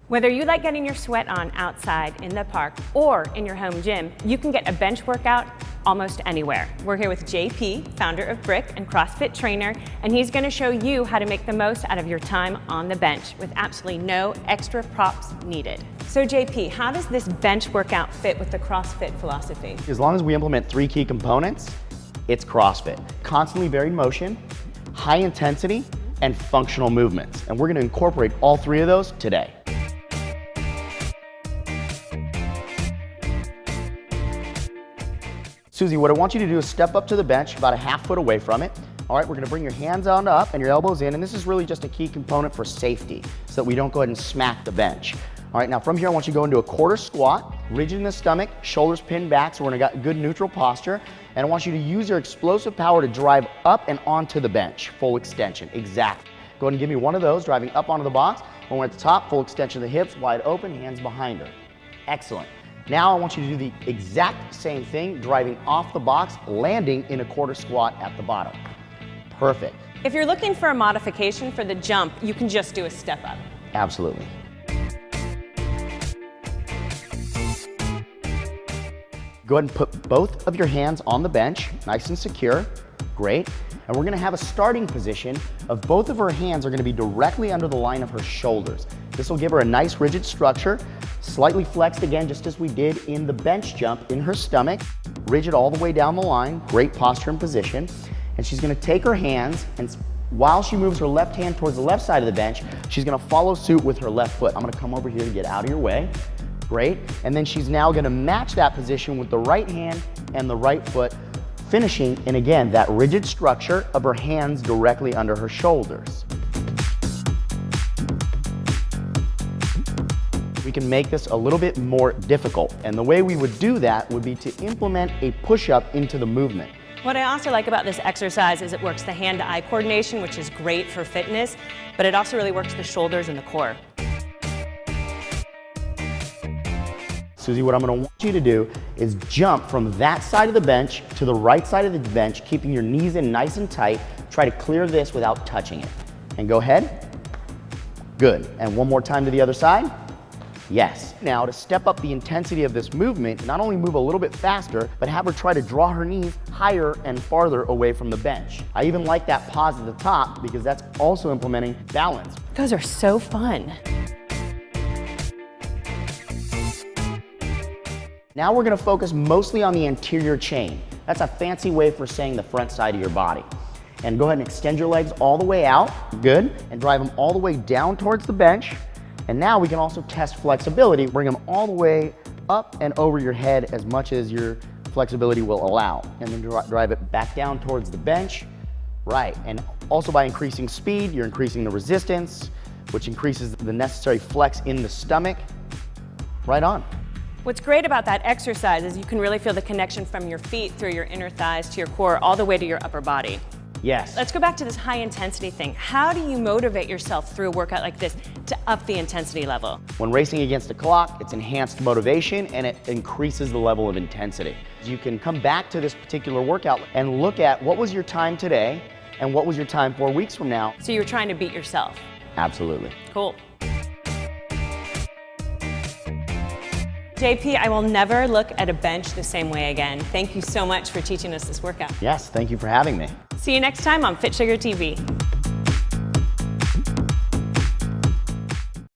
Whether you like getting your sweat on outside, in the park, or in your home gym, you can get a bench workout almost anywhere. We're here with JP, founder of Brick and CrossFit trainer, and he's going to show you how to make the most out of your time on the bench with absolutely no extra props needed. So JP, how does this bench workout fit with the CrossFit philosophy? As long as we implement 3 key components, it's CrossFit. Constantly varied motion, high intensity, and functional movements. And we're going to incorporate all 3 of those today. Susie, what I want you to do is step up to the bench about a half foot away from it. All right, we're gonna bring your hands on up and your elbows in, and this is really just a key component for safety so that we don't go ahead and smack the bench. All right, now from here I want you to go into a quarter squat, rigid in the stomach, shoulders pinned back, so we're in a good neutral posture, and I want you to use your explosive power to drive up and onto the bench, full extension, exactly. Go ahead and give me one of those, driving up onto the box. When we're at the top, full extension of the hips, wide open, hands behind her. Excellent. Now I want you to do the exact same thing, driving off the box, landing in a quarter squat at the bottom. Perfect. If you're looking for a modification for the jump, you can just do a step up. Absolutely. Go ahead and put both of your hands on the bench, nice and secure. Great. And we're gonna have a starting position of both of her hands are gonna be directly under the line of her shoulders. This will give her a nice rigid structure, slightly flexed again, just as we did in the bench jump in her stomach, rigid all the way down the line, great posture and position. And she's gonna take her hands, and while she moves her left hand towards the left side of the bench, she's gonna follow suit with her left foot. I'm gonna come over here to get out of your way. Great. And then she's now gonna match that position with the right hand and the right foot, finishing in, again, that rigid structure of her hands directly under her shoulders. We can make this a little bit more difficult, and the way we would do that would be to implement a push-up into the movement. What I also like about this exercise is it works the hand-to-eye coordination, which is great for fitness, but it also really works the shoulders and the core. Susie, what I'm gonna want you to do is jump from that side of the bench to the right side of the bench, keeping your knees in nice and tight. Try to clear this without touching it. And go ahead. Good. And one more time to the other side. Yes. Now to step up the intensity of this movement, not only move a little bit faster, but have her try to draw her knees higher and farther away from the bench. I even like that pause at the top because that's also implementing balance. Those are so fun. Now we're gonna focus mostly on the anterior chain. That's a fancy way for saying the front side of your body. And go ahead and extend your legs all the way out, good, and drive them all the way down towards the bench. And now we can also test flexibility, bring them all the way up and over your head as much as your flexibility will allow. And then drive it back down towards the bench, right. And also by increasing speed, you're increasing the resistance, which increases the necessary flex in the stomach, right on. What's great about that exercise is you can really feel the connection from your feet through your inner thighs to your core all the way to your upper body. Yes. Let's go back to this high intensity thing. How do you motivate yourself through a workout like this to up the intensity level? When racing against the clock, it's enhanced motivation and it increases the level of intensity. You can come back to this particular workout and look at what was your time today and what was your time 4 weeks from now. So you're trying to beat yourself. Absolutely. Cool. JP, I will never look at a bench the same way again. Thank you so much for teaching us this workout. Yes, thank you for having me. See you next time on Fit Sugar TV.